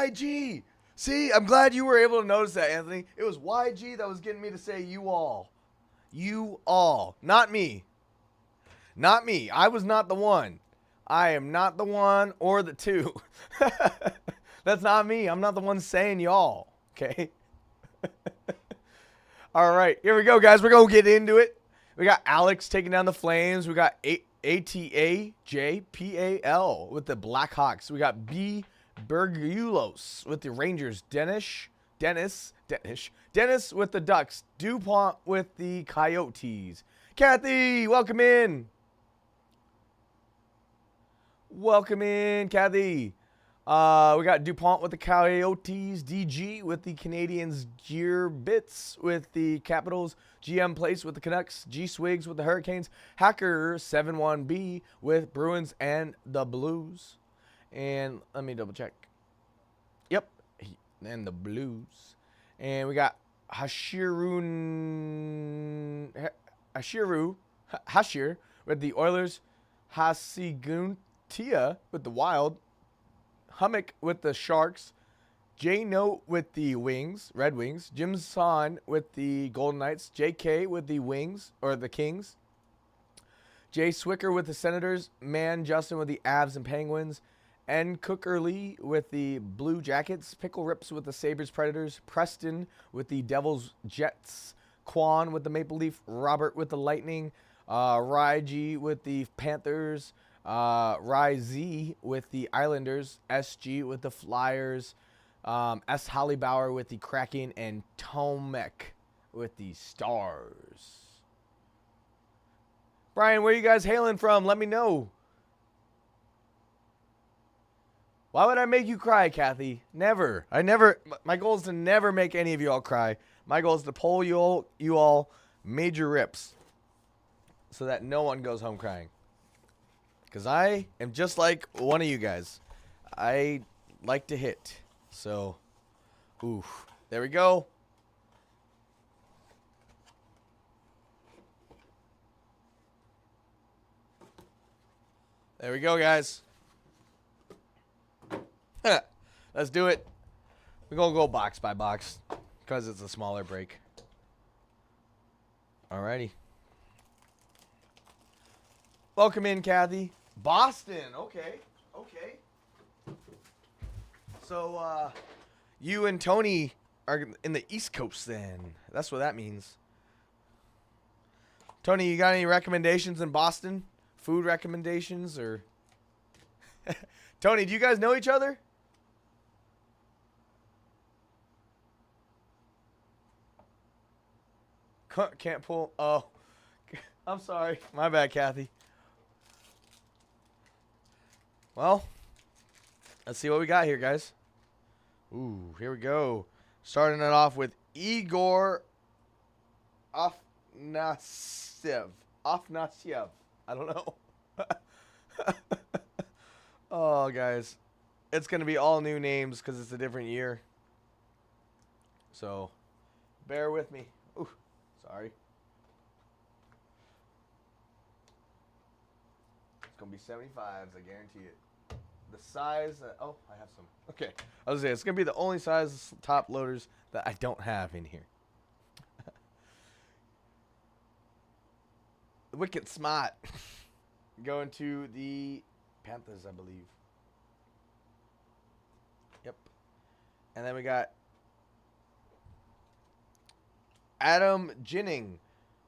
YG. See, I'm glad you were able to notice that, Anthony. It was YG that was getting me to say you all. You all. Not me. Not me. I was not the one. I am not the one or the two. That's not me. I'm not the one saying y'all. Okay? All right. Here we go, guys. We're going to get into it. We got Alex taking down the Flames. We got ATAJPAL with the Blackhawks. We got B. Bergulos with the Rangers. Dennis with the Ducks. DuPont with the Coyotes. Kathy, welcome in. Welcome in, Kathy. We got DuPont with the Coyotes. DG with the Canadians. Gear Bits with the Capitals. GM Place with the Canucks. G Swigs with the Hurricanes. Hacker 71B with Bruins and the Blues. And let me double check. Yep. And the Blues. And we got Hashir with the Oilers. Hasiguntia with the Wild. Hummock with the Sharks. J Note with the Red Wings. Jim Son with the Golden Knights. JK with the Wings, or the Kings. Jay Swicker with the Senators. Man Justin with the Avs and Penguins. N. Cookerly with the Blue Jackets. Pickle Rips with the Sabres Predators. Preston with the Devils Jets. Quan with the Maple Leaf. Robert with the Lightning. Raiji with the Panthers. Rai Z with the Islanders. SG with the Flyers. S. Hollybauer with the Kraken. And Tomek with the Stars. Brian, where are you guys hailing from? Let me know. Why would I make you cry, Kathy? Never. My goal is to never make any of you all cry. My goal is to pull you all major rips so that no one goes home crying. Because I am just like one of you guys. I like to hit. So, oof. There we go. There we go, guys. Let's do it. We're going to go box by box because it's a smaller break. Alrighty. Welcome in, Kathy. Boston. Okay. So, you and Tony are in the East Coast then. That's what that means. Tony, you got any recommendations in Boston? Food recommendations or... Tony, do you guys know each other? Can't pull. Oh, I'm sorry. My bad, Kathy. Well, let's see what we got here, guys. Ooh, here we go. Starting it off with Igor Afnasyev. I don't know. Oh, guys. It's going to be all new names because it's a different year. So, bear with me. Ooh, sorry. It's going to be 75s, I guarantee it. The size... oh, I have some. Okay. I was going to say, it's going to be the only size top loaders that I don't have in here. Wicked Smart. Going to the Panthers, I believe. Yep. And then we got Adam Ginning.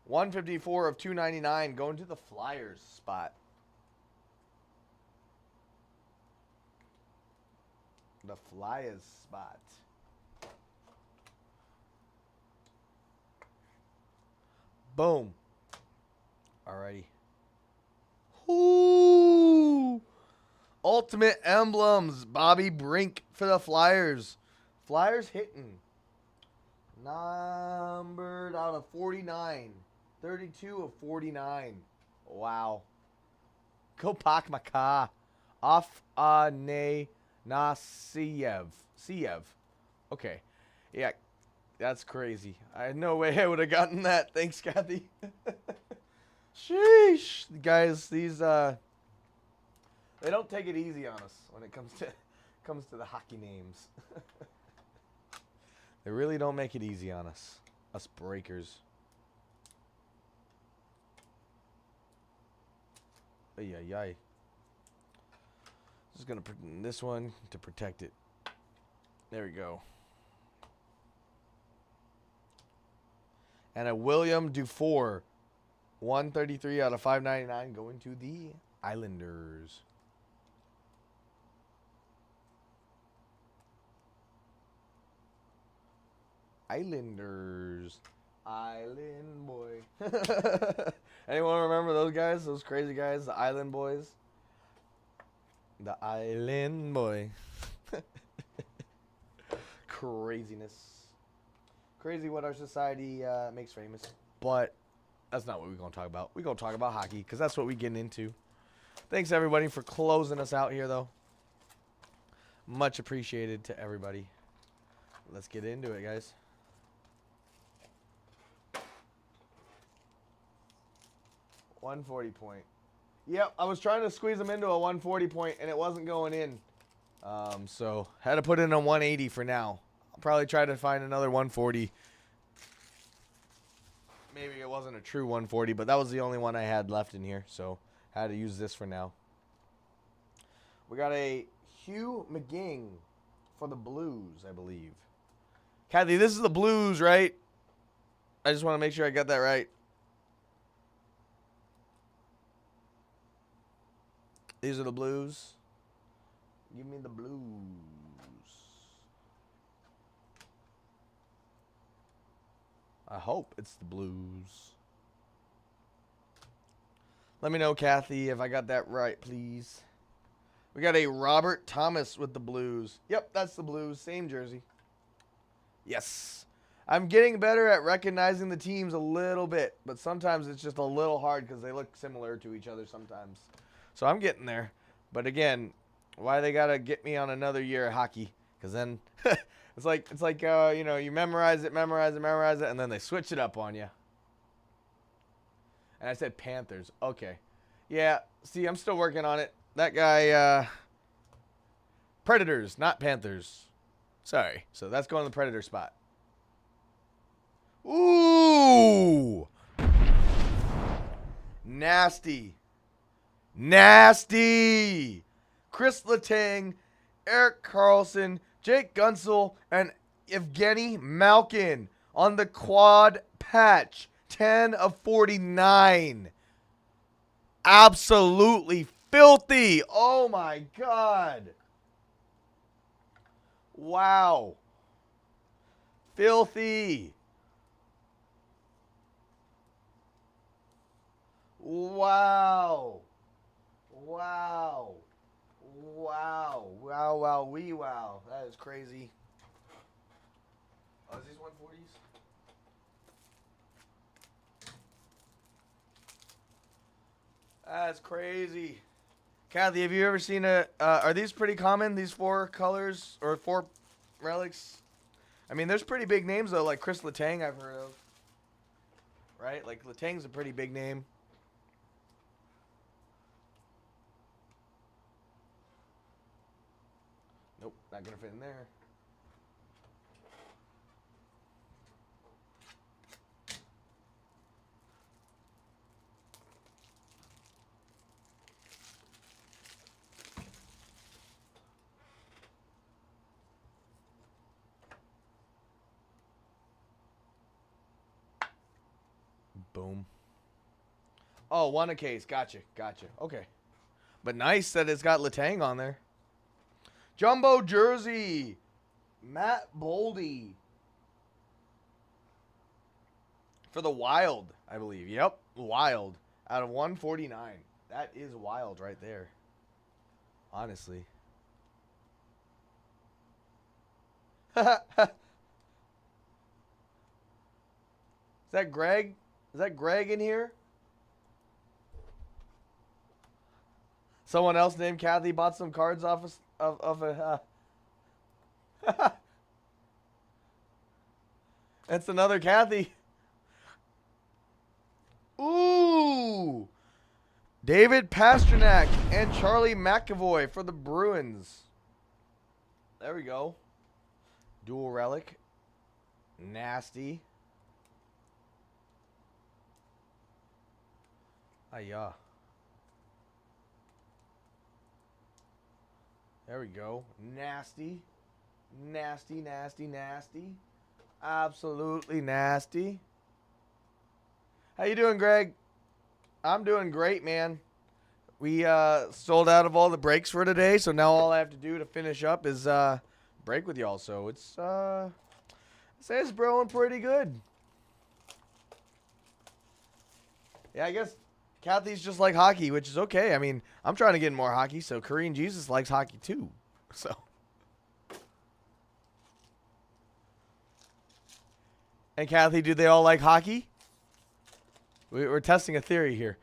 154 of 299 going to the Flyers spot. The Flyers spot. Boom. Alrighty. Ooh. Ultimate Emblems. Bobby Brink for the Flyers. Flyers hitting. Numbered out of 49. 32 of 49. Wow. Go park my car. Afane Nasiev. Okay. Yeah. That's crazy. I had no way I would have gotten that. Thanks, Kathy. Sheesh. Guys, these, they don't take it easy on us when it comes to Comes to the hockey names. They really don't make it easy on us. Us breakers. Ay, ay, ay. Just going to put in this one to protect it. There we go. And a William Dufour. 133 out of 599 going to the Islanders. Islanders. Island boy. Anyone remember those guys? Those crazy guys? The Island boys? The Island boy. Craziness. Crazy what our society makes famous. But that's not what we're going to talk about. We're going to talk about hockey because that's what we're getting into. Thanks, everybody, for closing us out here, though. Much appreciated to everybody. Let's get into it, guys. $140 point. Yep, I was trying to squeeze them into a 140 point, and it wasn't going in. So, had to put in a 180 for now. I'll probably try to find another 140. Maybe it wasn't a true 140, but that was the only one I had left in here. So, I had to use this for now. We got a Hugh McGing for the Blues, I believe. Kathy, this is the Blues, right? I just want to make sure I got that right. These are the Blues. Give me the Blues. I hope it's the Blues. Let me know, Kathy, if I got that right, please. We got a Robert Thomas with the Blues. Yep, that's the Blues. Same jersey. Yes. I'm getting better at recognizing the teams a little bit, but sometimes it's just a little hard because they look similar to each other sometimes. So I'm getting there. But again, why they got to get me on another year of hockey? Because then it's like you know, you memorize it, and then they switch it up on you. And I said Panthers. Okay. Yeah, see, I'm still working on it. That guy, Predators, not Panthers. Sorry. So that's going to the Predator spot. Ooh! Nasty. Nasty! Chris Letang, Eric Carlson, Jake Gunsel, and Evgeny Malkin on the quad patch. 10 of 49. Absolutely filthy. Oh my God. Wow. Filthy. Wow. Wow. Wow. Wow, wow, wee wow. That is crazy. Oh, is these 140s? That's crazy. Kathy, have you ever seen are these pretty common, these 4 colors or 4 relics? I mean, there's pretty big names, though, like Chris Letang I've heard of. Right? Like, Letang's a pretty big name. Nope, not going to fit in there. Boom. Oh, one a case. Gotcha. Gotcha. Okay. But nice that it's got Letang on there. Jumbo jersey. Matt Boldy. For the Wild, I believe. Yep. Wild. Out of 149. That is wild right there. Honestly. Is that Greg? Is that Greg in here? Someone else named Kathy bought some cards off of a... It's another Kathy. Ooh! David Pastrnak and Charlie McAvoy for the Bruins. There we go. Dual relic. Nasty. Yeah. There we go. Nasty. Nasty, nasty, nasty. Absolutely nasty. How you doing, Greg? I'm doing great, man. We sold out of all the breaks for today, so now all I have to do to finish up is break with y'all. So it's I'd say it's growing pretty good. Yeah, I guess Kathy's just like hockey, which is okay. I mean, I'm trying to get in more hockey, so Korean Jesus likes hockey too. So. And Kathy, do they all like hockey? We're testing a theory here.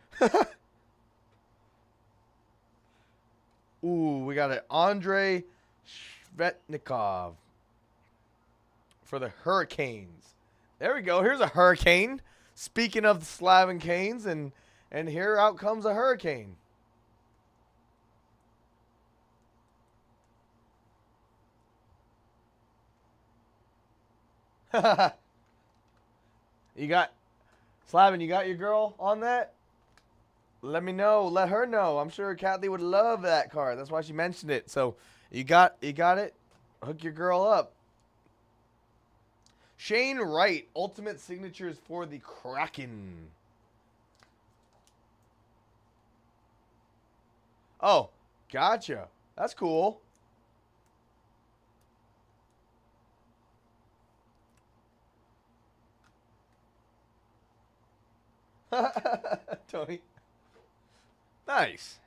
Ooh, we got an Andrei Svetnikov for the Hurricanes. There we go. Here's a hurricane. Speaking of the Slavic Canes, and here out comes a hurricane. You got Slavin, you got your girl on that? Let me know. Let her know. I'm sure Kathy would love that card. That's why she mentioned it. So you got it. Hook your girl up. Shane Wright, ultimate signatures for the Kraken. Oh, gotcha. That's cool. Tony. Nice.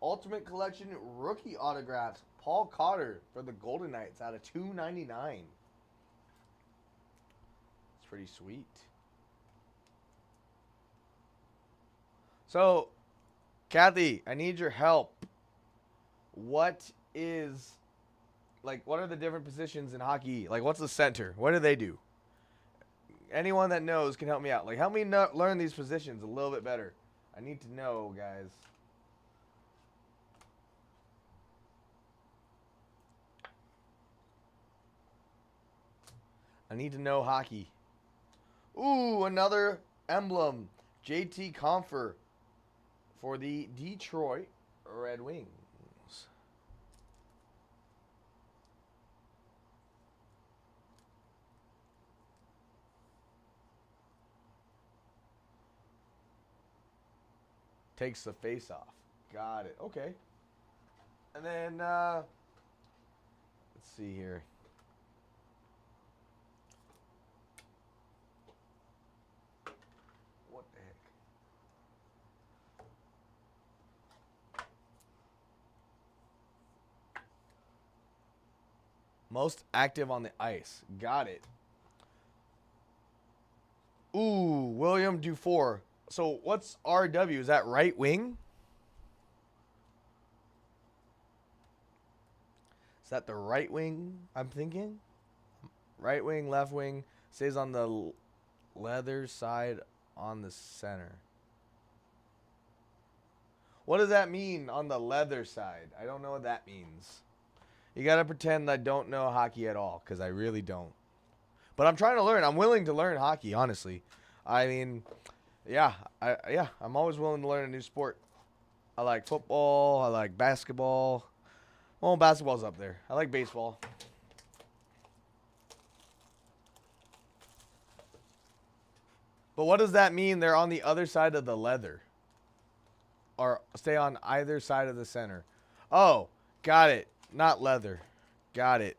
Ultimate Collection rookie autographs. Paul Cotter for the Golden Knights out of 299. It's pretty sweet. So, Kathy, I need your help. What are the different positions in hockey? Like, what's the center? What do they do? Anyone that knows can help me out. Like, help me learn these positions a little bit better. I need to know, guys. I need to know hockey. Ooh, another emblem. JT Compher for the Detroit Red Wings. Takes the face off. Got it. Okay. And then, let's see here. What the heck? Most active on the ice. Got it. Ooh, William Dufour. So what's RW? Is that right wing? Is that the right wing I'm thinking? Right wing, left wing. Stays on the leather side on the center. What does that mean on the leather side? I don't know what that means. You got to pretend I don't know hockey at all, because I really don't. But I'm trying to learn. I'm willing to learn hockey, honestly. I mean, yeah, I'm always willing to learn a new sport. I like football. I like basketball. Well, basketball's up there. I like baseball. But what does that mean? They're on the other side of the leather. Or stay on either side of the center. Oh, got it. Not leather. Got it.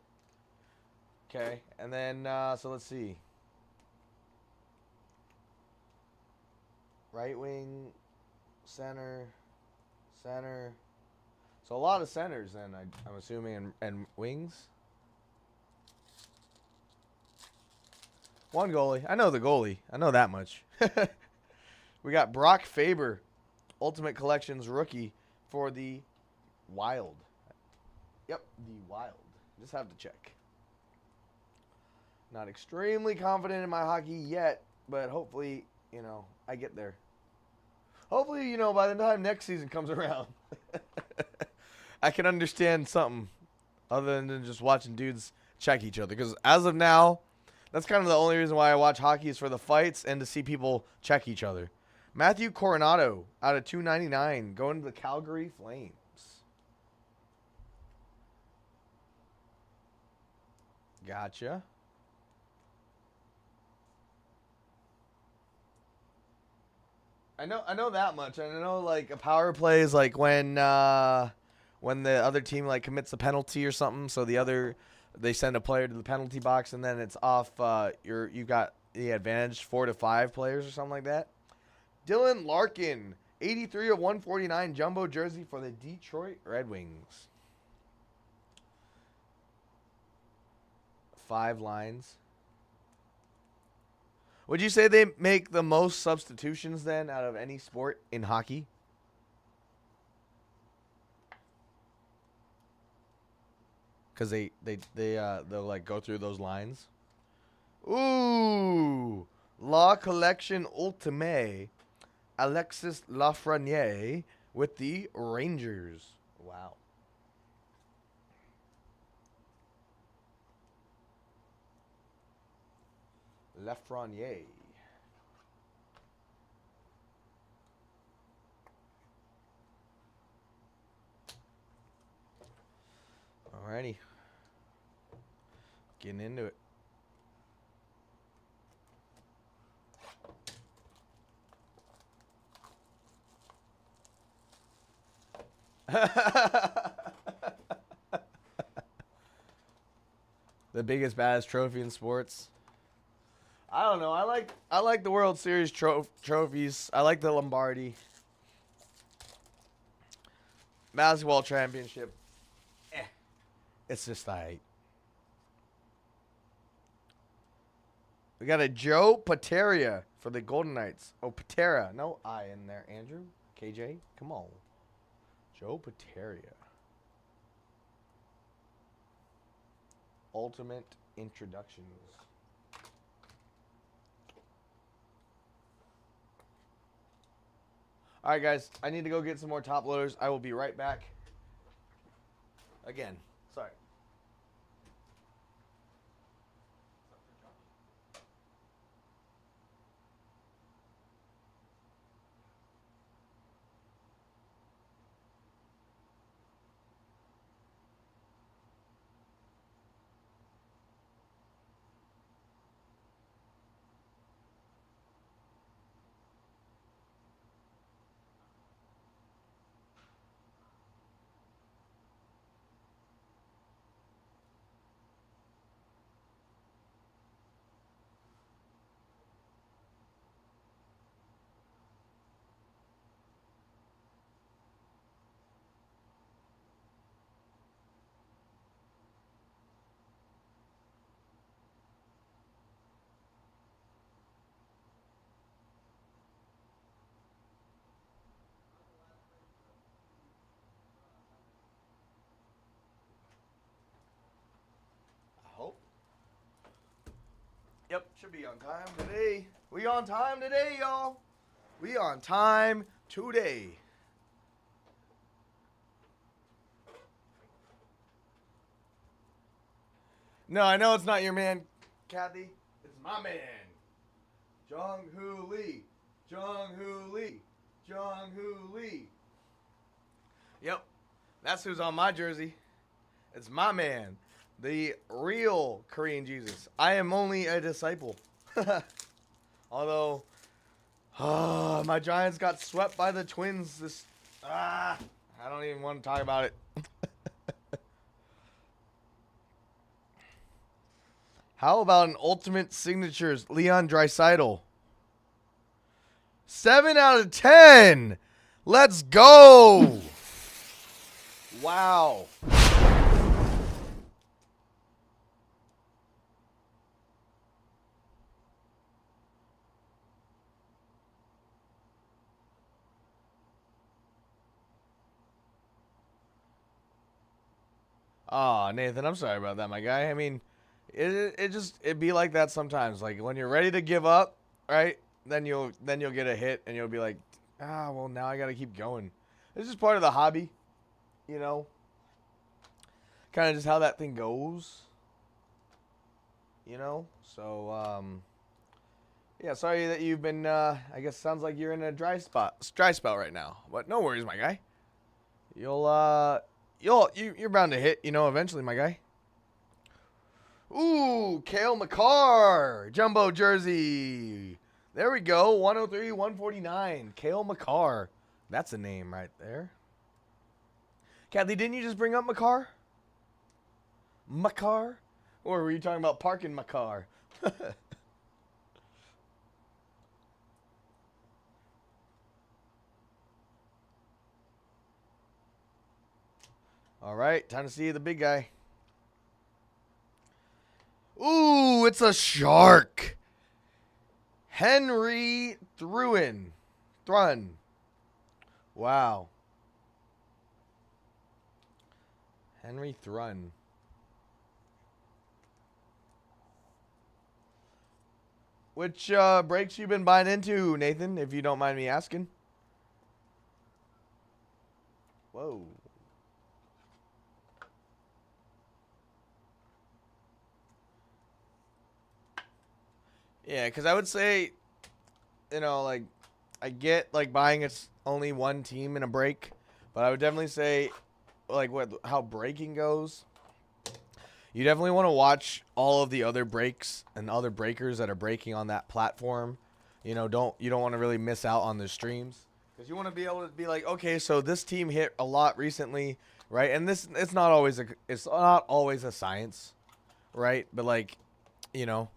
Okay. And then, so let's see. Right wing, center. So a lot of centers then, I'm assuming, and wings. One goalie. I know the goalie. I know that much. We got Brock Faber, Ultimate Collections rookie for the Wild. Yep, the Wild. Just have to check. Not extremely confident in my hockey yet, but hopefully, I get there. Hopefully, by the time next season comes around, I can understand something other than just watching dudes check each other. Because as of now, that's kind of the only reason why I watch hockey is for the fights and to see people check each other. Matthew Coronado out of 299 going to the Calgary Flames. Gotcha. I know that much. I know like a power play is like when the other team like commits a penalty or something, so they send a player to the penalty box and then it's off you got the advantage 4 to 5 players or something like that. Dylan Larkin, 83 of 149 jumbo jersey for the Detroit Red Wings. 5 lines. Would you say they make the most substitutions then out of any sport in hockey? Because they'll like go through those lines. Ooh, La Collection Ultimate, Alexis Lafreniere with the Rangers. Wow. Lafreniere. Alrighty. Getting into it. The biggest, baddest trophy in sports. I don't know. I like the World Series trophies. I like the Lombardi. Basketball championship. It's just alright. We got a Joe Pateria for the Golden Knights. Oh, Patera. No I in there, Andrew. KJ, come on. Joe Pateria. Ultimate introductions. All right, guys. I need to go get some more top loaders. I will be right back. Again. Sorry. Hope. Yep, should be on time today. We on time today, y'all. We on time today. No, I know it's not your man, Kathy. It's my man. Jung-Hoo Lee. Jung-Hoo Lee. Jung-Hoo Lee. Yep, that's who's on my jersey. It's my man. The real Korean Jesus. I am only a disciple. Although, my Giants got swept by the Twins. I don't even want to talk about it. How about an ultimate signatures, Leon Draisaitl? 7 out of 10. Let's go. Wow. Oh, Nathan, I'm sorry about that, my guy. I mean, it be like that sometimes. Like when you're ready to give up, right? then you'll get a hit and you'll be like, well, now I got to keep going. This is part of the hobby, you know. Kind of just how that thing goes, you know. So yeah, sorry that you've been I guess sounds like you're in a dry spell right now. But no worries, my guy. You're bound to hit, you know, eventually, my guy. Ooh, Cale Makar, jumbo jersey. There we go, 103, 149. Cale Makar. That's a name right there. Kathy, didn't you just bring up Makar? Makar? Or were you talking about parking Makar? All right, time to see the big guy. Ooh, it's a shark. Henry Thrun. Wow. Henry Thrun. Which breaks you been buying into, Nathan, if you don't mind me asking? Whoa. Yeah, because I would say, you know, like, I get, like, buying it's only one team in a break, but I would definitely say, like, how breaking goes, you definitely want to watch all of the other breaks and other breakers that are breaking on that platform. You know, you don't want to really miss out on the streams, because you want to be able to be like, okay, so this team hit a lot recently, right? And it's not always a science, right? But, like, you know,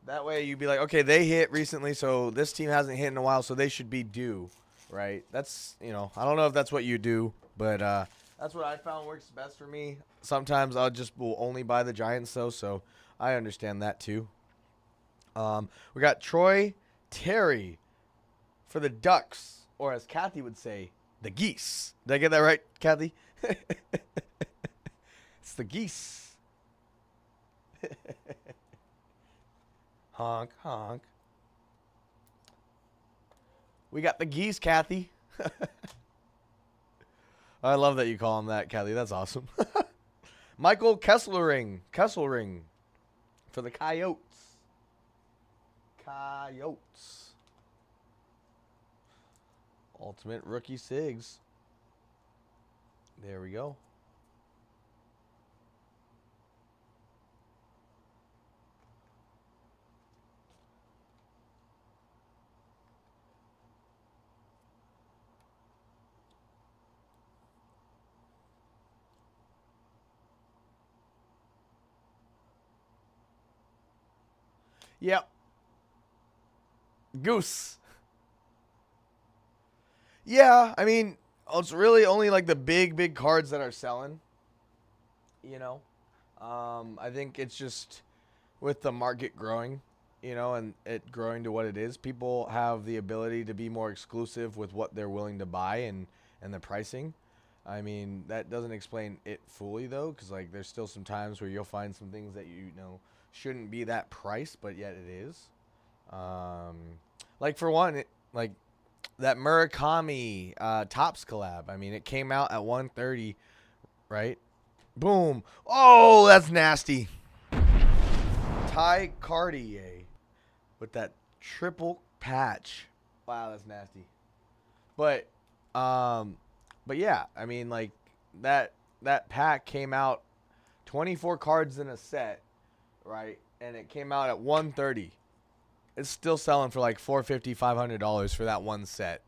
that way you'd be like, okay, they hit recently, so this team hasn't hit in a while, so they should be due, right? That's, you know, I don't know if that's what you do, but that's what I found works best for me. Sometimes will only buy the Giants, though, so I understand that too. We got Troy Terry for the Ducks, or as Kathy would say, the Geese. Did I get that right, Kathy? It's the Geese. Honk, honk. We got the Geese, Kathy. I love that you call him that, Kathy. That's awesome. Michael Kesselring for the Coyotes. Ultimate Rookie Sigs. There we go. Yep. Goose. Yeah, I mean, it's really only like the big cards that are selling. You know, I think it's just with the market growing, you know, and it growing to what it is. People have the ability to be more exclusive with what they're willing to buy and the pricing. I mean, that doesn't explain it fully though, because like there's still some times where you'll find some things that you know shouldn't be that price, but yet it is. Like for one, like that Murakami Topps collab. I mean, it came out at 130, right? Boom. Oh, that's nasty. Ty Cartier with that triple patch. Wow, that's nasty. But yeah, I mean, like that pack came out 24 cards in a set, right? And it came out at 130. It's still selling for like $450, $500 for that one set.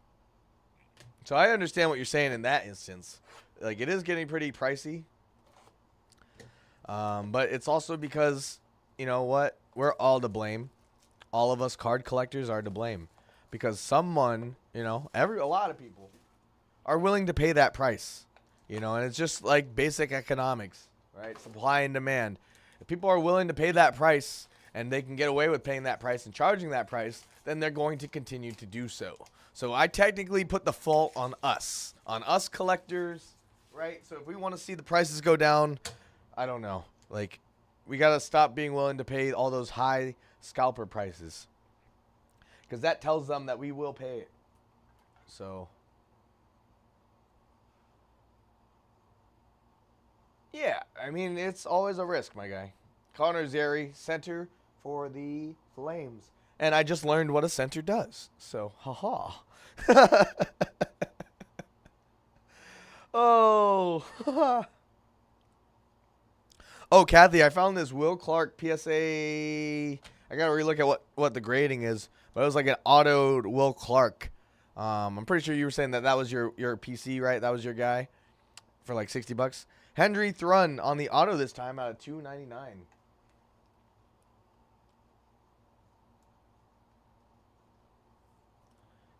So I understand what you're saying in that instance. Like, it is getting pretty pricey. But it's also because, you know what? We're all to blame. All of us card collectors are to blame. Because someone, you know, a lot of people are willing to pay that price. You know, and it's just like basic economics, right? Supply and demand. If people are willing to pay that price and they can get away with paying that price and charging that price, then they're going to continue to do so. So I technically put the fault on us collectors, right? So if we want to see the prices go down, I don't know. Like, we got to stop being willing to pay all those high scalper prices. because that tells them that we will pay it. So, yeah, I mean, it's always a risk, my guy. Connor Zary, center for the Flames. And I just learned what a center does. So, haha. Oh. Oh, Kathy, I found this Will Clark PSA. I got to relook at what the grading is. But it was like an autoed Will Clark. I'm pretty sure you were saying that was your PC, right? That was your guy for like $60. Henry Thrun on the auto this time out of $2.99.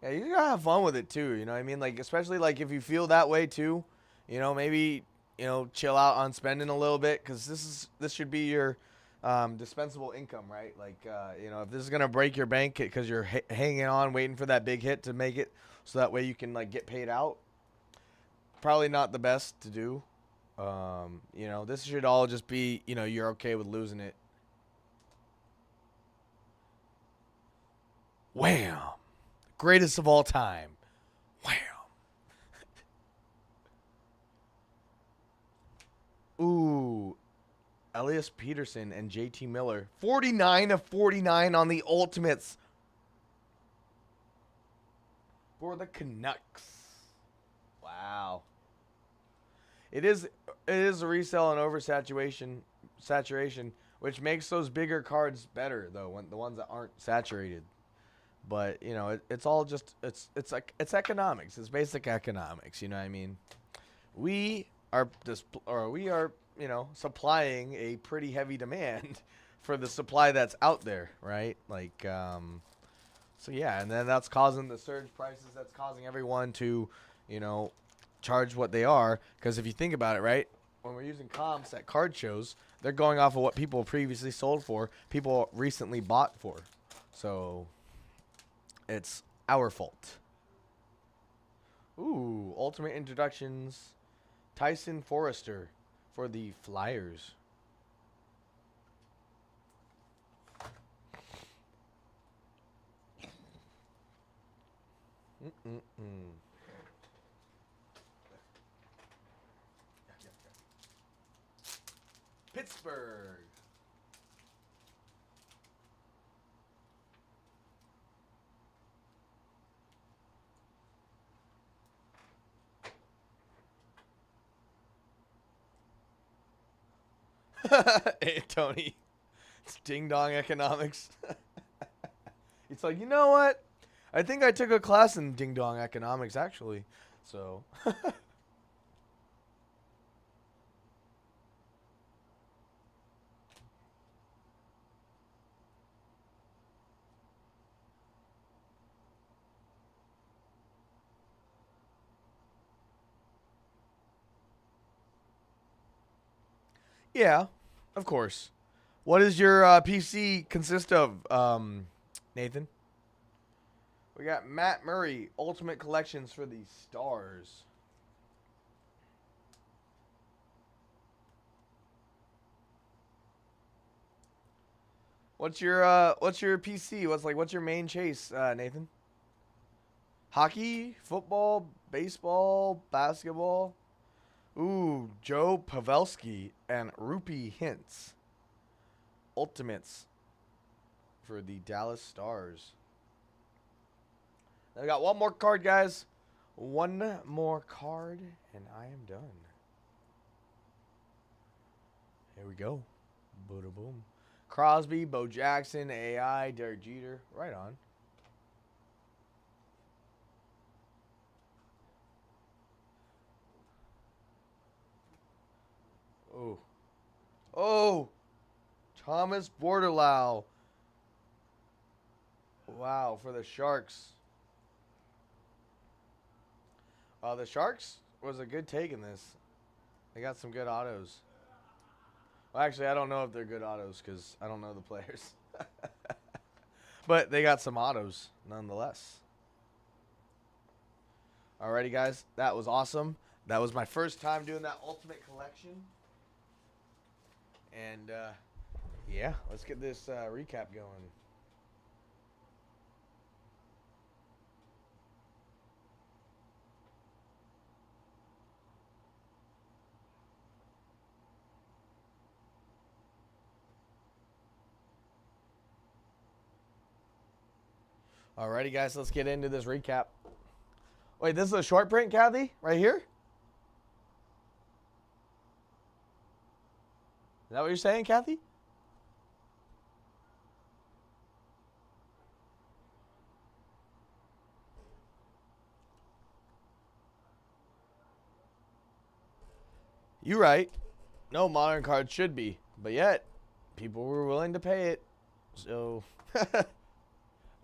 Yeah, you gotta have fun with it too. You know what I mean? Like, especially like if you feel that way too, maybe chill out on spending a little bit, because this should be your dispensable income, right? Like, if this is gonna break your bank because you're hanging on, waiting for that big hit to make it, so that way you can like get paid out. Probably not the best to do. This should all just be, you're okay with losing it. Wham! Greatest of all time. Wham! Ooh. Elias Peterson and JT Miller. 49 of 49 on the Ultimates for the Canucks. Wow. It is a resale and oversaturation, which makes those bigger cards better though, when the ones that aren't saturated. But it's all just it's economics. It's basic economics. You know what I mean? We are supplying a pretty heavy demand for the supply that's out there, right? Like, so yeah, and then that's causing the surge prices. That's causing everyone to, charge what they are. Because if you think about it, right, when we're using comps at card shows, they're going off of what people previously sold for, people recently bought for. So it's our fault. Ooh, ultimate introductions. Tyson Forrester for the Flyers. Pittsburgh. Hey, Tony. It's ding dong economics. It's like, you know what? I think I took a class in ding dong economics, actually. So. Yeah, of course. What does your PC consist of, Nathan? We got Matt Murray, Ultimate Collections for the Stars. What's your PC? What's your main chase, Nathan? Hockey, football, baseball, basketball. Ooh, Joe Pavelski and Rupee Hintz. Ultimates for the Dallas Stars. I got one more card, guys. One more card, and I am done. Here we go. Boom, boom. Crosby, Bo Jackson, AI, Derek Jeter. Right on. Oh. Oh. Thomas Borderlau. Wow, for the Sharks. The Sharks was a good take in this. They got some good autos. Well, actually, I don't know if they're good autos because I don't know the players. But they got some autos nonetheless. Alrighty, guys. That was awesome. That was my first time doing that Ultimate Collection. And, yeah, let's get this recap going. Alrighty, guys, let's get into this recap. Wait, this is a short print, Kathy? Right here? Is that what you're saying, Kathy? You're right. No modern card should be. But yet, people were willing to pay it. So,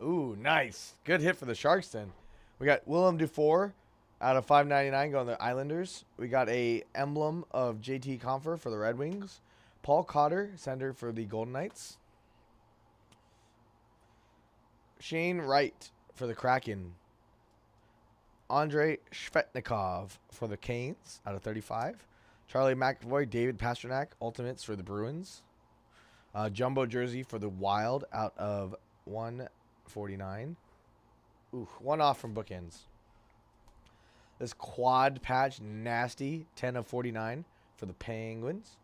ooh, nice. Good hit for the Sharks then. We got Willem Dufour out of 599 going to the Islanders. We got a emblem of JT Compher for the Red Wings. Paul Cotter, center for the Golden Knights. Shane Wright for the Kraken. Andrei Shvetnikov for the Canes out of 35. Charlie McAvoy, David Pastrnak, Ultimates for the Bruins. Jumbo jersey for the Wild out of 149. Ooh, one off from Bookends. This quad patch, nasty, 10 of 49 for the Penguins.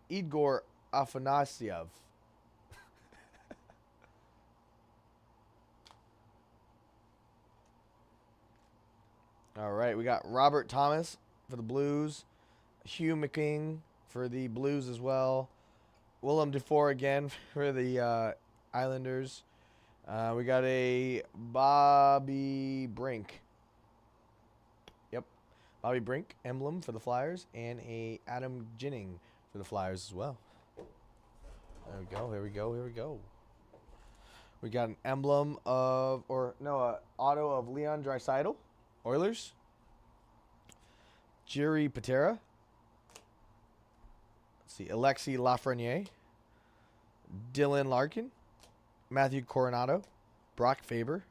Igor Afanasyev. All right, we got Robert Thomas for the Blues. Hugh McKing for the Blues as well. Willem Dufour again for the Islanders. We got a Bobby Brink. Yep, Bobby Brink emblem for the Flyers, and a Adam Ginning for the Flyers as well. There we go. Here we go. Here we go. We got an emblem of, auto of Leon Draisaitl, Oilers. Jiri Patera. Let's see, Alexi Lafreniere. Dylan Larkin. Matthew Coronado. Brock Faber.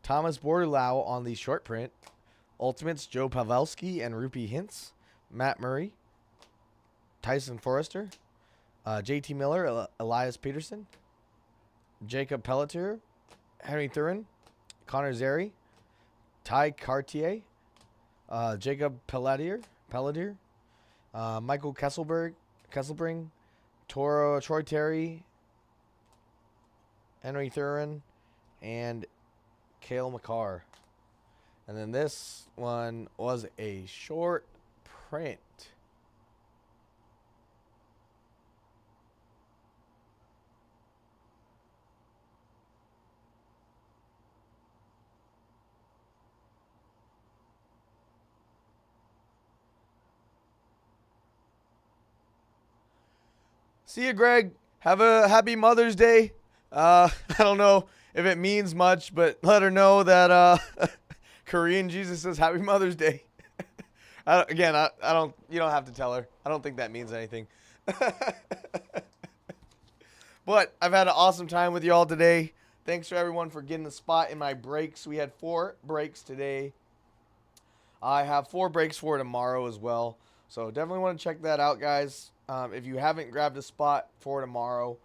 Thomas Bordelau on the short print. Ultimates, Joe Pavelski and Rupi Hintz. Matt Murray. Tyson Forrester. JT Miller. Elias Peterson. Jacob Pelletier. Henry Thurin. Connor Zary. Ty Cartier. Jacob Pelletier. Michael Kesselbring. Troy Terry. Henry Thurin. And Cale Makar. And then this one was a short print. See you, Greg. Have a happy Mother's Day. I don't know if it means much, but let her know that Korean Jesus says happy Mother's Day. I don't. You don't have to tell her. I don't think that means anything. But I've had an awesome time with you all today. Thanks for everyone for getting the spot in my breaks. We had 4 breaks today. I have 4 breaks for tomorrow as well. So definitely want to check that out, guys. If you haven't grabbed a spot for tomorrow,